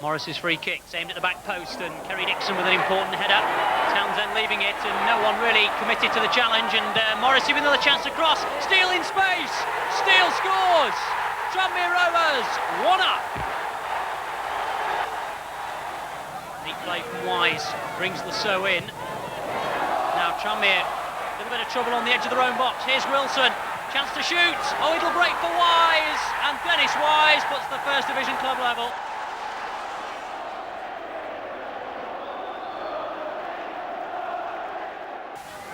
Morris's free kick, aimed at the back post, and Kerry Dixon with an important header. Townsend leaving it, and no one really committed to the challenge, and Morris with another chance to cross. Steele in space! Steele scores! Tranmere Rovers, 1-up! Neat play from Wise, brings the so in. Now Tranmere, a little bit of trouble on the edge of their own box. Here's Wilson, chance to shoot. Oh, it'll break for Wise, and Dennis Wise puts the First Division club level.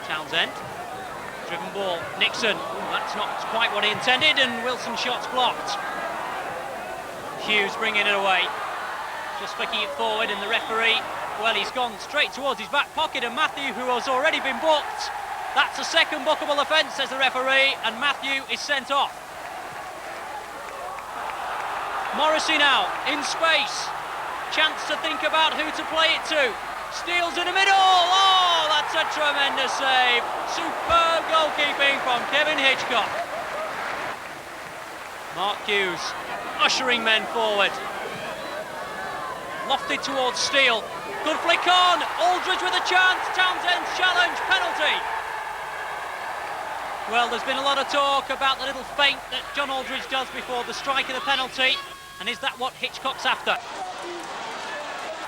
Townsend, driven ball, Nixon, that's not quite what he intended, and Wilson's shot's blocked. Hughes bringing it away, just flicking it forward, and the referee, well, he's gone straight towards his back pocket, and Matthew, who has already been booked, that's a second bookable offence, says the referee, and Matthew is sent off. Morrissey now, in space, chance to think about who to play it to. Steele's in the middle, oh, that's a tremendous save. Superb goalkeeping from Kevin Hitchcock. Mark Hughes ushering men forward. Lofted towards Steele. Good flick on, Aldridge with a chance, Townsend's challenge, penalty. Well, there's been a lot of talk about the little feint that John Aldridge does before the strike of the penalty, and is that what Hitchcock's after?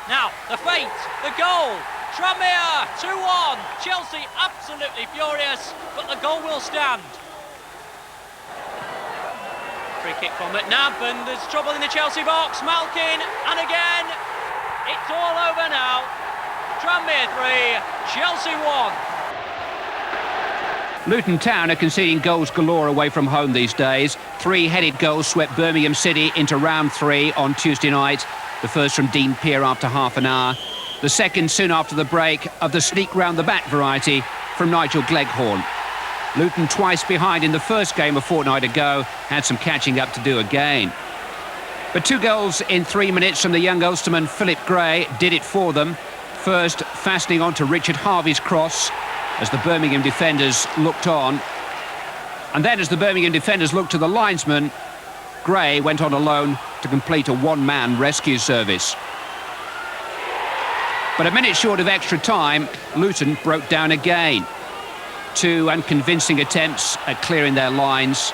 Now, the feint, the goal, Tranmere 2-1, Chelsea absolutely furious, but the goal will stand. Free kick from McNabb, and there's trouble in the Chelsea box, Malkin, and again, it's all over now. Tranmere 3, Chelsea 1. Luton Town are conceding goals galore away from home these days. 3 headed goals swept Birmingham City into round 3 on Tuesday night. The first from Dean Peer after half an hour. The second soon after the break, of the sneak round the back variety, from Nigel Gleghorn. Luton, twice behind in the first game a fortnight ago, had some catching up to do again. But 2 goals in 3 minutes from the young Ulsterman Philip Gray did it for them. First, fastening on to Richard Harvey's cross as the Birmingham defenders looked on. And then as the Birmingham defenders looked to the linesman, Gray went on alone to complete a one-man rescue service. But a minute short of extra time, Luton broke down again. 2 unconvincing attempts at clearing their lines.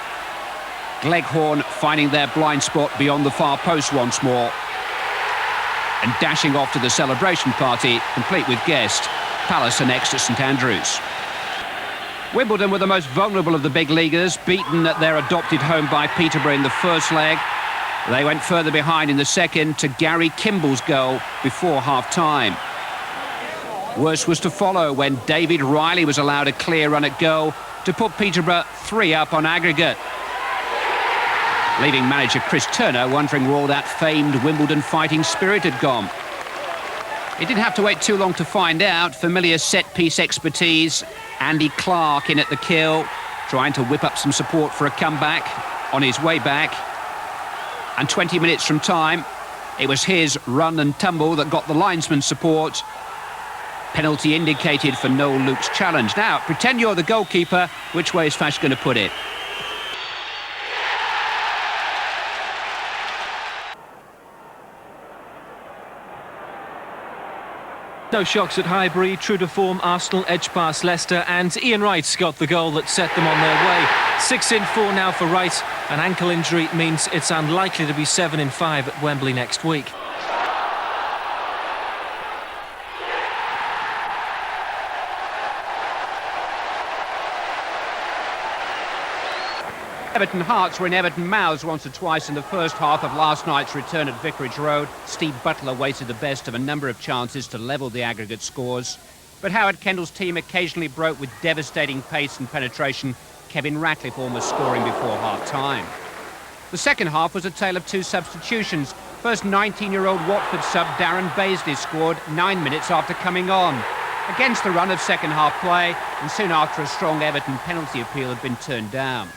Gleghorn finding their blind spot beyond the far post once more, and dashing off to the celebration party, complete with guest Palace are next at St Andrews. Wimbledon were the most vulnerable of the big leaguers, beaten at their adopted home by Peterborough in the first leg. They went further behind in the second to Gary Kimball's goal before half-time. Worse was to follow when David Riley was allowed a clear run at goal to put Peterborough 3 up on aggregate, leaving manager Chris Turner wondering where all that famed Wimbledon fighting spirit had gone. He didn't have to wait too long to find out. Familiar set-piece expertise, Andy Clarke in at the kill, trying to whip up some support for a comeback on his way back. And 20 minutes from time, it was his run and tumble that got the linesman's support. Penalty indicated for Noel Luke's challenge. Now, pretend you're the goalkeeper. Which way is Fash going to put it? No shocks at Highbury, true to form, Arsenal edge past Leicester, and Ian Wright's got the goal that set them on their way. 6 in 4 now for Wright. An ankle injury means it's unlikely to be 7 in 5 at Wembley next week. Everton hearts were in Everton mouths once or twice in the first half of last night's return at Vicarage Road. Steve Butler wasted the best of a number of chances to level the aggregate scores. But Howard Kendall's team occasionally broke with devastating pace and penetration, Kevin Ratcliffe almost scoring before half-time. The second half was a tale of 2 substitutions. First, 19-year-old Watford sub Darren Baisley scored 9 minutes after coming on, against the run of second-half play, and soon after a strong Everton penalty appeal had been turned down.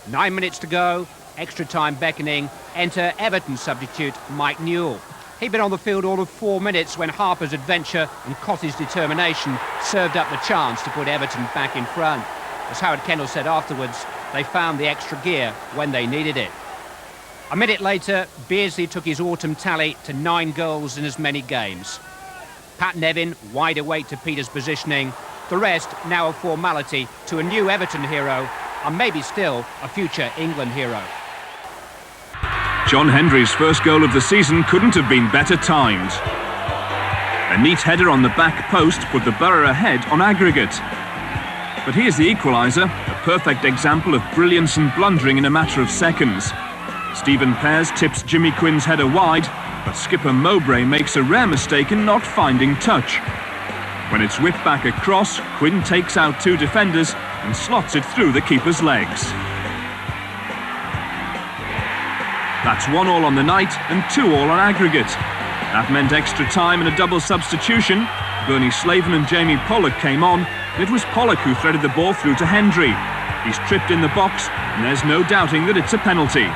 9 minutes to go, extra time beckoning, enter Everton substitute Mike Newell. He'd been on the field all of 4 minutes when Harper's adventure and Cotty's determination served up the chance to put Everton back in front. As Howard Kendall said afterwards, they found the extra gear when they needed it. A minute later, Beardsley took his autumn tally to 9 goals in as many games. Pat Nevin, wide awake to Peter's positioning. The rest now a formality to a new Everton hero, and maybe still a future England hero. John Hendry's first goal of the season couldn't have been better timed. A neat header on the back post put the Borough ahead on aggregate. But here's the equaliser, a perfect example of brilliance and blundering in a matter of seconds. Stephen Pears tips Jimmy Quinn's header wide, but skipper Mowbray makes a rare mistake in not finding touch. When it's whipped back across, Quinn takes out 2 defenders and slots it through the keeper's legs. That's 1-1 on the night and 2-2 on aggregate. That meant extra time and a double substitution. Bernie Slaven and Jamie Pollock came on, and it was Pollock who threaded the ball through to Hendry. He's tripped in the box, and there's no doubting that it's a penalty.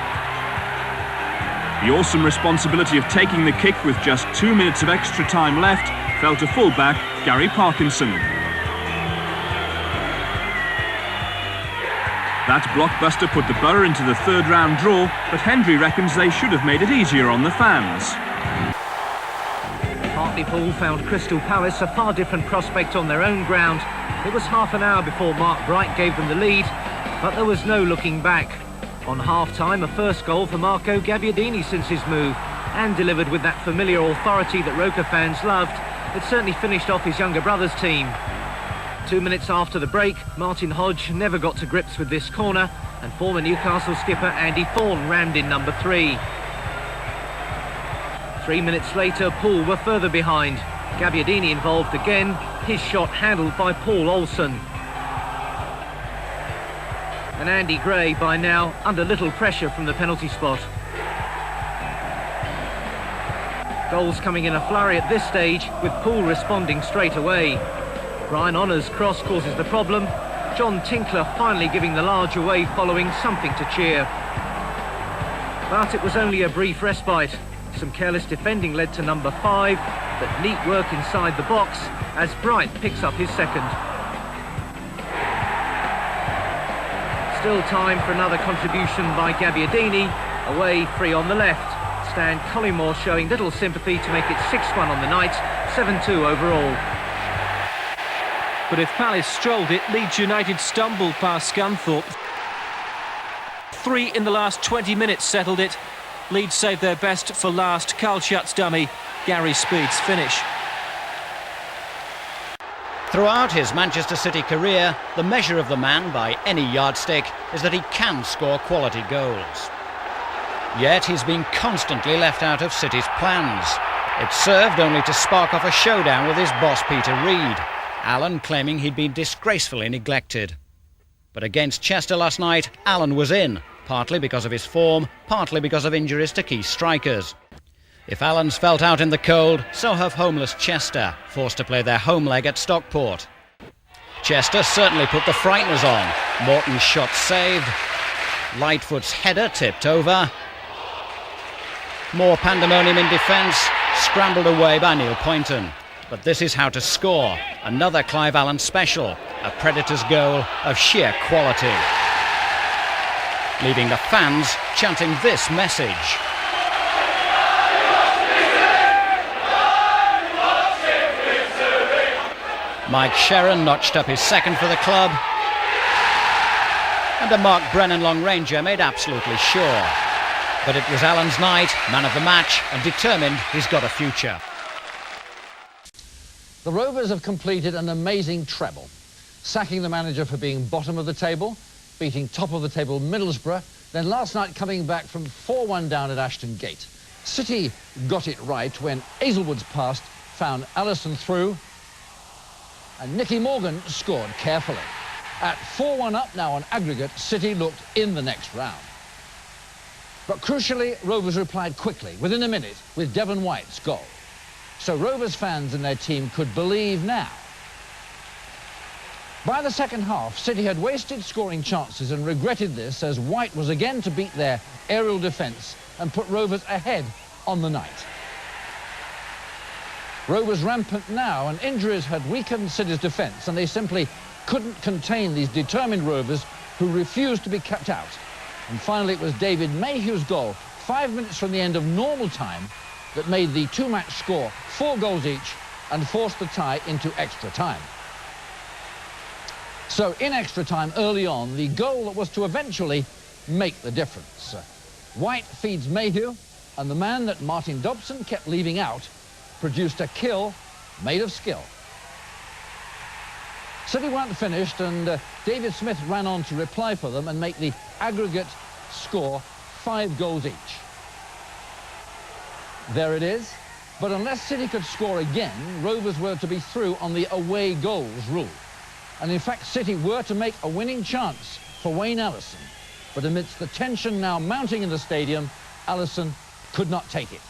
The awesome responsibility of taking the kick with just 2 minutes of extra time left fell to full-back Gary Parkinson. That blockbuster put the Borough into the 3rd round draw, but Hendry reckons they should have made it easier on the fans. Hartlepool found Crystal Palace a far different prospect on their own ground. It was half an hour before Mark Bright gave them the lead, but there was no looking back. On half-time, a first goal for Marco Gabbiadini since his move, and delivered with that familiar authority that Roker fans loved. It certainly finished off his younger brother's team. 2 minutes after the break, Martin Hodge never got to grips with this corner, and former Newcastle skipper Andy Thorne rammed in number 3. 3 minutes later, Poole were further behind. Gabbiadini involved again, his shot handled by Paul Olsen. And Andy Gray, by now, under little pressure from the penalty spot. Goals coming in a flurry at this stage, with Poole responding straight away. Brian Honour's cross causes the problem. John Tinkler finally giving the large away following something to cheer. But it was only a brief respite. Some careless defending led to number 5, but neat work inside the box as Bright picks up his second. Still time for another contribution by Gabbiadini, away free on the left. Stan Collymore showing little sympathy to make it 6-1 on the night, 7-2 overall. But if Palace strolled it, Leeds United stumbled past Scunthorpe. 3 in the last 20 minutes settled it. Leeds saved their best for last. Carl Schutt's dummy, Gary Speed's finish. Throughout his Manchester City career, the measure of the man by any yardstick is that he can score quality goals. Yet he's been constantly left out of City's plans. It served only to spark off a showdown with his boss Peter Reid, Allen claiming he'd been disgracefully neglected. But against Chester last night, Allen was in, partly because of his form, partly because of injuries to key strikers. If Allen's felt out in the cold, so have homeless Chester, forced to play their home leg at Stockport. Chester certainly put the frighteners on. Morton's shot saved. Lightfoot's header tipped over. More pandemonium in defence, scrambled away by Neil Poynton. But this is how to score. Another Clive Allen special, a Predators goal of sheer quality. Leaving the fans chanting this message. Mike Sherron notched up his second for the club. And a Mark Brennan long ranger made absolutely sure. But it was Allen's night, man of the match, and determined he's got a future. The Rovers have completed an amazing treble, sacking the manager for being bottom of the table, beating top of the table Middlesbrough, then last night coming back from 4-1 down at Ashton Gate. City got it right when Hazelwood's pass found Alisson through, and Nicky Morgan scored carefully. At 4-1 up now on aggregate, City looked in the next round. But crucially, Rovers replied quickly, within a minute, with Devon White's goal. So Rovers fans and their team could believe now. By the second half, City had wasted scoring chances and regretted this as White was again to beat their aerial defence and put Rovers ahead on the night. Rovers rampant now, and injuries had weakened City's defence, and they simply couldn't contain these determined Rovers who refused to be kept out. And finally it was David Mayhew's goal, 5 minutes from the end of normal time that made the two-match score 4 goals each and forced the tie into extra time. So in extra time early on, the goal that was to eventually make the difference. White feeds Mayhew, and the man that Martin Dobson kept leaving out produced a kill made of skill. City weren't finished, and David Smith ran on to reply for them and make the aggregate score 5 goals each. There it is. But unless City could score again, Rovers were to be through on the away goals rule. And in fact, City were to make a winning chance for Wayne Allison. But amidst the tension now mounting in the stadium, Allison could not take it.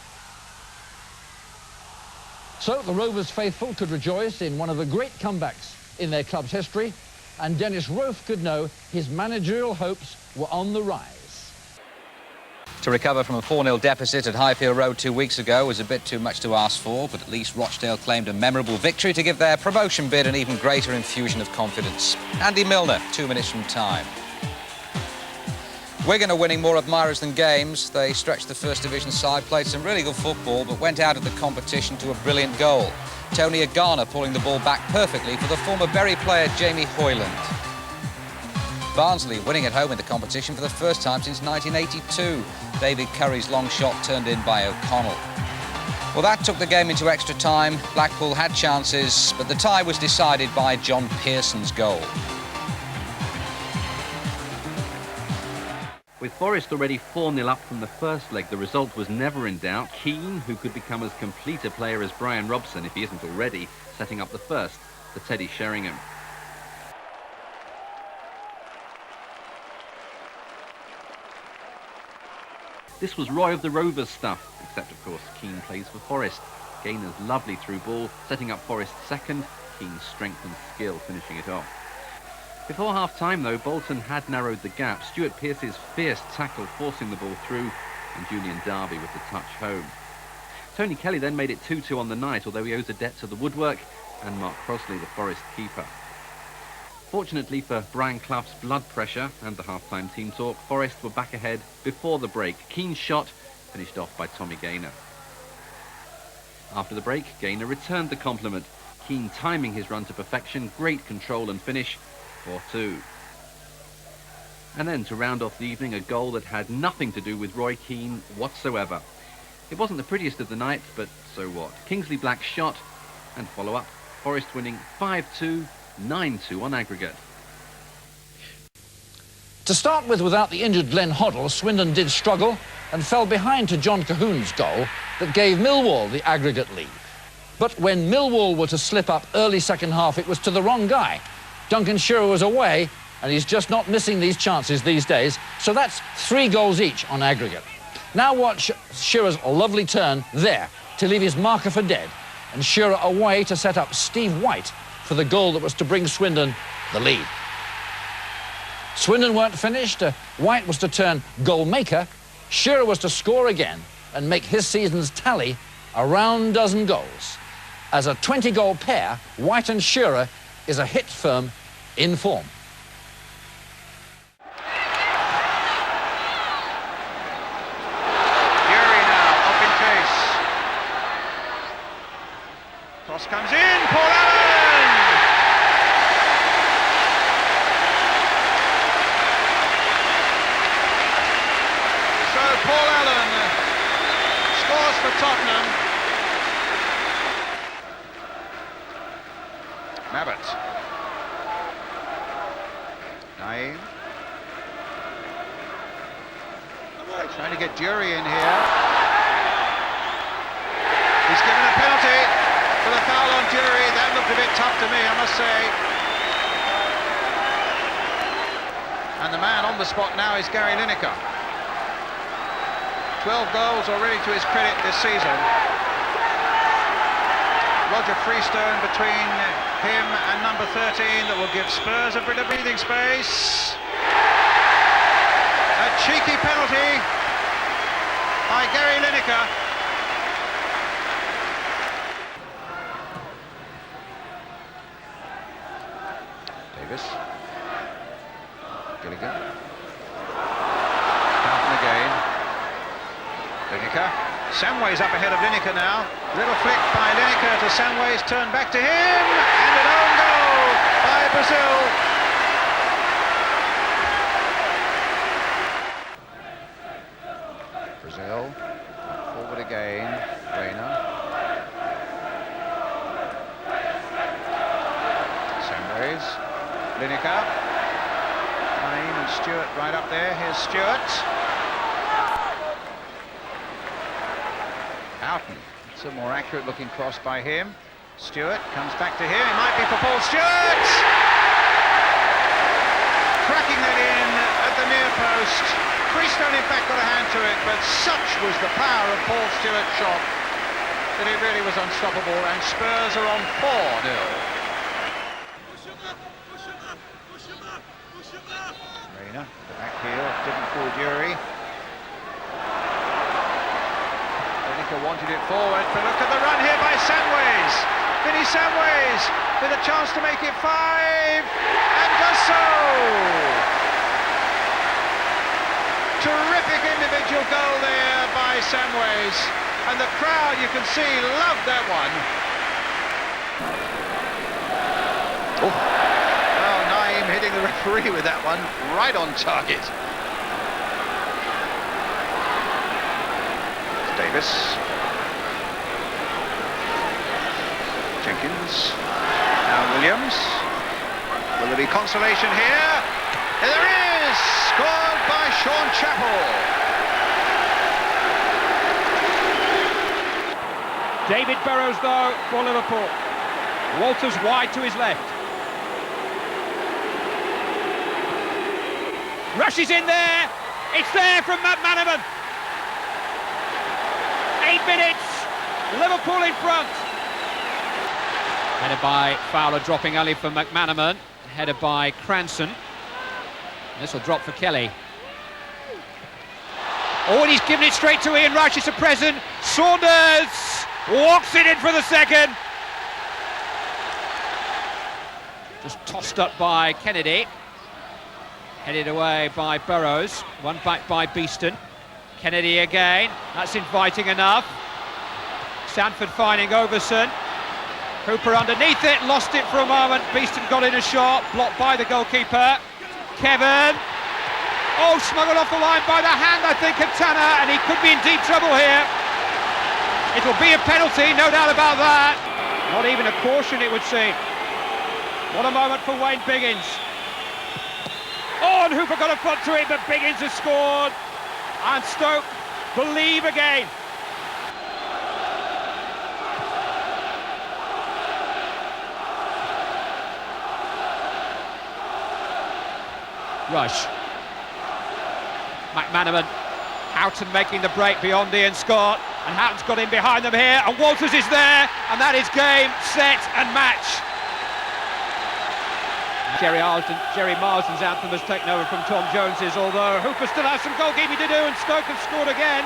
So the Rovers faithful could rejoice in one of the great comebacks in their club's history, and Dennis Rofe could know his managerial hopes were on the rise. To recover from a 4-0 deficit at Highfield Road 2 weeks ago was a bit too much to ask for, but at least Rochdale claimed a memorable victory to give their promotion bid an even greater infusion of confidence. Andy Milner, 2 minutes from time. Wigan are winning more admirers than games. They stretched the First Division side, played some really good football, but went out of the competition to a brilliant goal. Tony Agana pulling the ball back perfectly for the former Bury player Jamie Hoyland. Barnsley winning at home in the competition for the first time since 1982. David Curry's long shot turned in by O'Connell. Well, that took the game into extra time. Blackpool had chances, but the tie was decided by John Pearson's goal. With Forest already 4-0 up from the first leg, the result was never in doubt. Keane, who could become as complete a player as Brian Robson if he isn't already, setting up the first for Teddy Sheringham. This was Roy of the Rovers stuff, except of course Keane plays for Forest. Gaynor's lovely through ball, setting up Forest's second, Keane's strength and skill finishing it off. Before half-time though, Bolton had narrowed the gap, Stuart Pearce's fierce tackle forcing the ball through, and Julian Darby with the touch home. Tony Kelly then made it 2-2 on the night, although he owes a debt to the woodwork and Mark Crossley, the Forest keeper. Fortunately for Brian Clough's blood pressure and the half-time team talk, Forest were back ahead before the break. Keane's shot finished off by Tommy Gaynor. After the break, Gaynor returned the compliment. Keane timing his run to perfection, great control and finish, 4-2. And then to round off the evening, a goal that had nothing to do with Roy Keane whatsoever. It wasn't the prettiest of the night, but so what? Kingsley Black's shot and follow-up. Forest winning 5-2. 9-2 on aggregate. To start with, without the injured Glenn Hoddle, Swindon did struggle and fell behind to John Cahoon's goal that gave Millwall the aggregate lead. But when Millwall were to slip up early second half, it was to the wrong guy. Duncan Shearer was away, and he's just not missing these chances these days, so that's 3 goals each on aggregate. Now watch Shearer's lovely turn there to leave his marker for dead, and Shearer away to set up Steve White for the goal that was to bring Swindon the lead. Swindon weren't finished. White was to turn goal maker. Shearer was to score again and make his season's tally a round dozen goals. As a 20-goal pair, White and Shearer is a hit firm in form. Urey now up in chase. Cross comes in. Paul Allen. Paul Allen scores for Tottenham. Mabbott. Naeem. Trying to get Jury in here. He's given a penalty for the foul on Jury. That looked a bit tough to me, I must say. And the man on the spot now is Gary Lineker. 12 goals already to his credit this season. Roger Freestone between him and number 13 that will give Spurs a bit of breathing space. A cheeky penalty by Gary Lineker. Davis. Gilligan. Fountain again. Lineker. Samway's up ahead of Lineker now. Little flick by Lineker to Samway's, turned back to him, and an own goal by Brazil. Brazil forward again. Reina. Samway's. Lineker. Naeem and Stewart right up there. Here's Stewart. Elton. It's a more accurate looking cross by him. Stewart comes back to here. It might be for Paul Stewart. Cracking that in at the near post. Freestone in fact got a hand to it, but such was the power of Paul Stewart's shot that it really was unstoppable, and Spurs are on 4-0. Reina, the back heel, didn't fool Dury. Wanted it forward, but look at the run here by Samways. Vinny Samways with a chance to make it 5, and does so. Terrific individual goal there by Samways, and the crowd, you can see, loved that one. Oh. Well, Naeem hitting the referee with that one, right on target. Davis. Jenkins. Now Williams. Will there be consolation here? And there is! Scored by Sean Chappell. David Burrows, though, for Liverpool. Walters wide to his left. Rushes in there. It's there from McManaman. 8 minutes, Liverpool in front. Headed by Fowler, dropping only for McManaman. Headed by Cranston. This will drop for Kelly. Oh, and he's given it straight to Ian Rush. It's a present. Saunders walks it in for the second. Just tossed up by Kennedy. Headed away by Burrows. One back by Beeston. Kennedy again, that's inviting enough. Sanford finding Overson. Cooper underneath it, lost it for a moment. Beeston got in a shot, blocked by the goalkeeper. Kevin. Oh, smuggled off the line by the hand, I think, of Tanner, and he could be in deep trouble here. It'll be a penalty, no doubt about that. Not even a caution, it would seem. What a moment for Wayne Biggins. Oh, and Hooper got a foot to it, but Biggins has scored. And Stoke believe again. Rush. McManaman. Houghton making the break beyond Ian Scott. And Houghton's got in behind them here. And Walters is there. And that is game, set and match. Jerry Marsden's anthem has taken over from Tom Jones's, although Hooper still has some goalkeeping to do, and Stoke have scored again.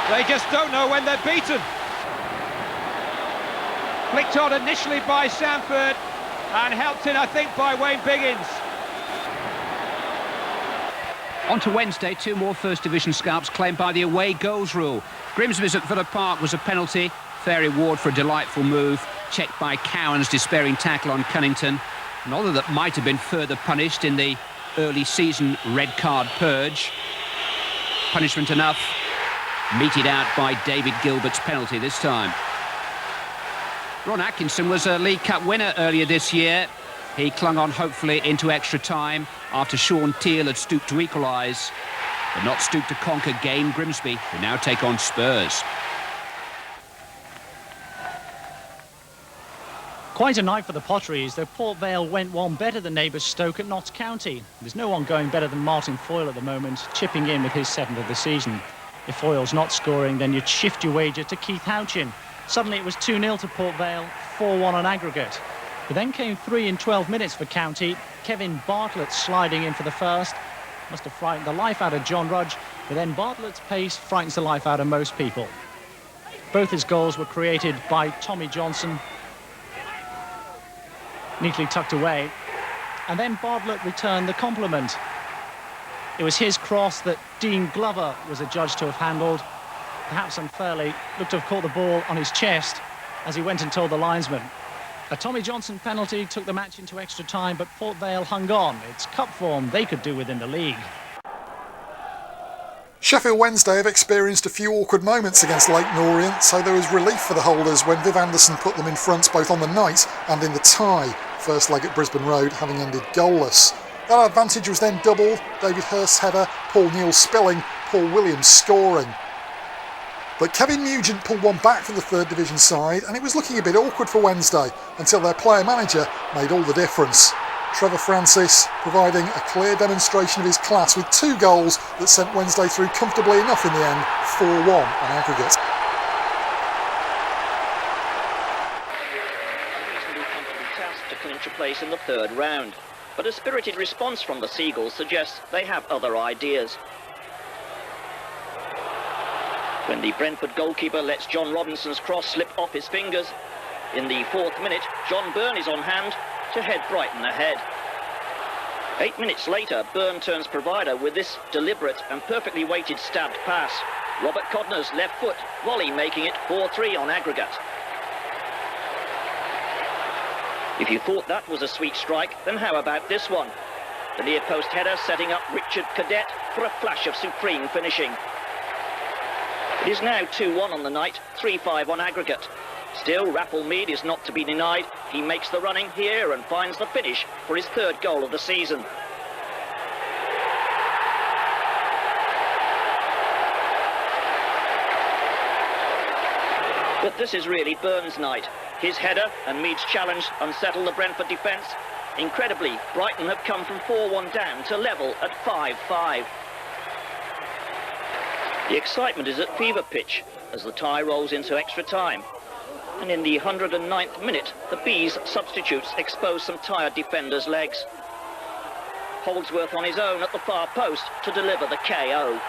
They just don't know when they're beaten. Flicked on initially by Sanford, and helped in, I think, by Wayne Biggins. On to Wednesday, 2 more First Division scalps claimed by the away goals rule. Grimsby's at Villa Park was a penalty. Fair reward for a delightful move. Checked by Cowan's despairing tackle on Cunnington. Another that might have been further punished in the early season red card purge. Punishment enough. Meted out by David Gilbert's penalty this time. Ron Atkinson was a League Cup winner earlier this year. He clung on hopefully into extra time after Sean Teal had stooped to equalise, but not stooped to conquer Game Grimsby, who now take on Spurs. Quite a night for the Potteries, though Port Vale went one better than neighbours Stoke at Notts County. There's no one going better than Martin Foyle at the moment, chipping in with his 7th of the season. If Foyle's not scoring, then you'd shift your wager to Keith Houchin. Suddenly it was 2-0 to Port Vale, 4-1 on aggregate. But then came 3 in 12 minutes for County. Kevin Bartlett sliding in for the first. Must have frightened the life out of John Rudge, but then Bartlett's pace frightens the life out of most people. Both his goals were created by Tommy Johnson, neatly tucked away, and then Bartlett returned the compliment. It was his cross that Dean Glover was adjudged to have handled. Perhaps unfairly, looked to have caught the ball on his chest as he went and told the linesman. A Tommy Johnson penalty took the match into extra time, but Port Vale hung on. It's cup form they could do within the league. Sheffield Wednesday have experienced a few awkward moments against Leyton Orient, so there was relief for the holders when Viv Anderson put them in front both on the night and in the tie. First leg at Brisbane Road having ended goalless. That advantage was then doubled. David Hurst's header, Paul Neal spilling, Paul Williams scoring. But Kevin Nugent pulled one back for the third division side, and it was looking a bit awkward for Wednesday until their player-manager made all the difference. Trevor Francis providing a clear demonstration of his class with 2 goals that sent Wednesday through comfortably enough in the end, 4-1 on aggregate. Reasonably comfortable task to clinch a place in the third round, but a spirited response from the Seagulls suggests they have other ideas. When the Brentford goalkeeper lets John Robinson's cross slip off his fingers, in the 4th minute, John Byrne is on hand to head Brighton ahead. 8 minutes later, Byrne turns provider with this deliberate and perfectly weighted stabbed pass. Robert Codner's left foot volley making it 4-3 on aggregate. If you thought that was a sweet strike, then how about this one? The near post header setting up Richard Cadet for a flash of supreme finishing. It is now 2-1 on the night, 3-5 on aggregate. Still, Raffle Mead is not to be denied. He makes the running here and finds the finish for his 3rd goal of the season. But this is really Byrne's night. His header and Mead's challenge unsettle the Brentford defence. Incredibly, Brighton have come from 4-1 down to level at 5-5. The excitement is at fever pitch as the tie rolls into extra time. And in the 109th minute, the Bees' substitutes expose some tired defenders' legs. Holdsworth on his own at the far post to deliver the KO.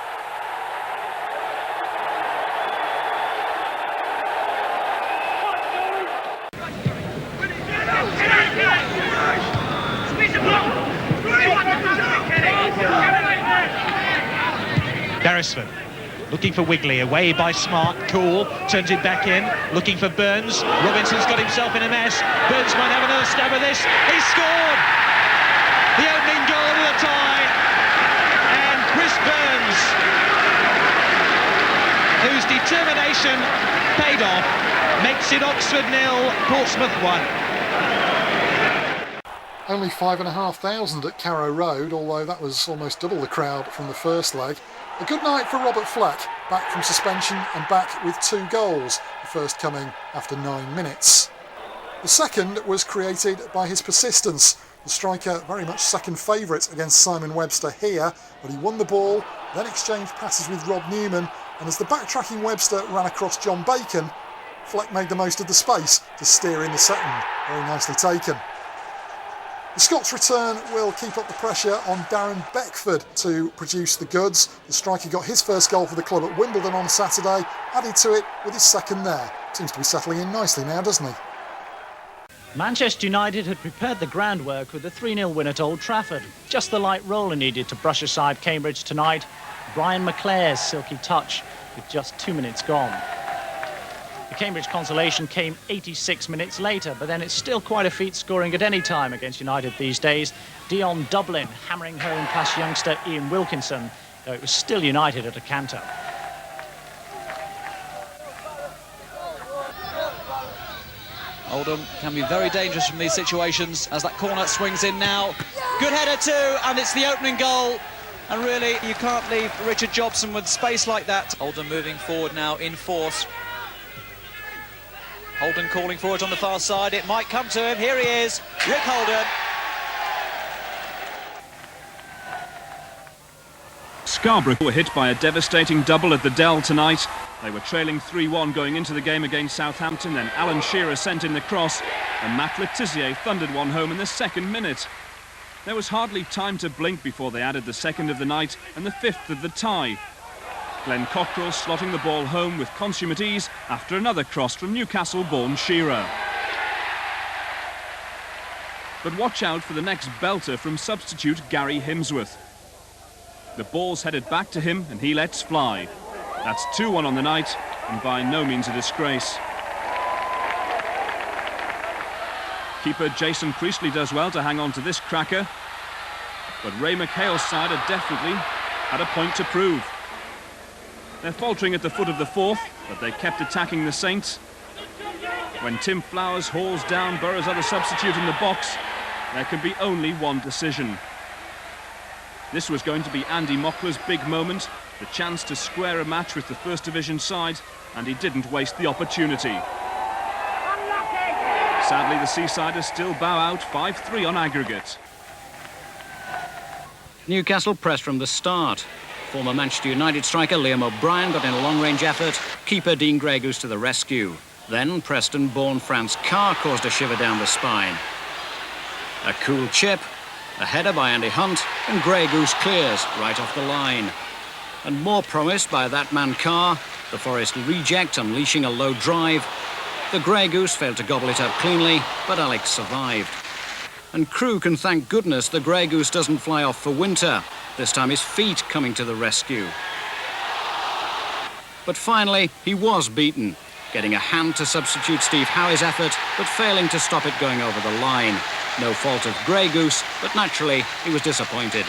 Beresford looking for Wigley, away by Smart, cool, turns it back in, looking for Burns. Robinson's got himself in a mess. Burns might have another stab at this. He scored! The opening goal of the tie. And Chris Burns, whose determination paid off, makes it Oxford 0, Portsmouth 1. Only 5,500 at Carrow Road, although that was almost double the crowd from the first leg. A good night for Robert Fleck, back from suspension and back with 2 goals, the first coming after 9 minutes. The second was created by his persistence. The striker very much second favourite against Simon Webster here, but he won the ball, then exchanged passes with Rob Newman, and as the backtracking Webster ran across John Bacon, Fleck made the most of the space to steer in the second. Very nicely taken. The Scots return will keep up the pressure on Darren Beckford to produce the goods. The striker got his first goal for the club at Wimbledon on Saturday, added to it with his second there. Seems to be settling in nicely now, doesn't he? Manchester United had prepared the groundwork with a 3-0 win at Old Trafford. Just the light roller needed to brush aside Cambridge tonight. Brian McClare's silky touch with just 2 minutes gone. The Cambridge consolation came 86 minutes later, but then it's still quite a feat scoring at any time against United these days. Dion Dublin hammering home past youngster Ian Wilkinson, though it was still United at a canter. Oldham can be very dangerous from these situations as that corner swings in now. Good header too, and it's the opening goal. And really, you can't leave Richard Jobson with space like that. Oldham moving forward now in force. Holden calling for it on the far side. It might come to him. Here he is, Rick Holden. Scarborough were hit by a devastating double at the Dell tonight. They were trailing 3-1 going into the game against Southampton. Then Alan Shearer sent in the cross and Matt Le Tissier thundered one home in the 2nd minute. There was hardly time to blink before they added the 2nd of the night and the 5th of the tie. Glenn Cockrell slotting the ball home with consummate ease after another cross from Newcastle-born Shearer. But watch out for the next belter from substitute Gary Himsworth. The ball's headed back to him and he lets fly. That's 2-1 on the night and by no means a disgrace. Keeper Jason Priestley does well to hang on to this cracker. But Ray McHale's side are definitely had a point to prove. They're faltering at the foot of the fourth, but they kept attacking the Saints. When Tim Flowers hauls down Borough's other substitute in the box, there can be only one decision. This was going to be Andy Mockler's big moment, the chance to square a match with the First Division side, and he didn't waste the opportunity. Sadly, the Seasiders still bow out 5-3 on aggregate. Newcastle pressed from the start. Former Manchester United striker Liam O'Brien got in a long-range effort. Keeper Dean Gregus to the rescue. Then Preston-born Franz Carr caused a shiver down the spine. A cool chip, a header by Andy Hunt, and Gregus clears right off the line. And more promised by that man Carr, the Forest reject unleashing a low drive. The Gregus failed to gobble it up cleanly, but Alex survived. And Crewe can thank goodness the Gregus doesn't fly off for winter. This time his feet coming to the rescue. But finally, he was beaten, getting a hand to substitute Steve Howe's effort, but failing to stop it going over the line. No fault of Gregus, but naturally he was disappointed.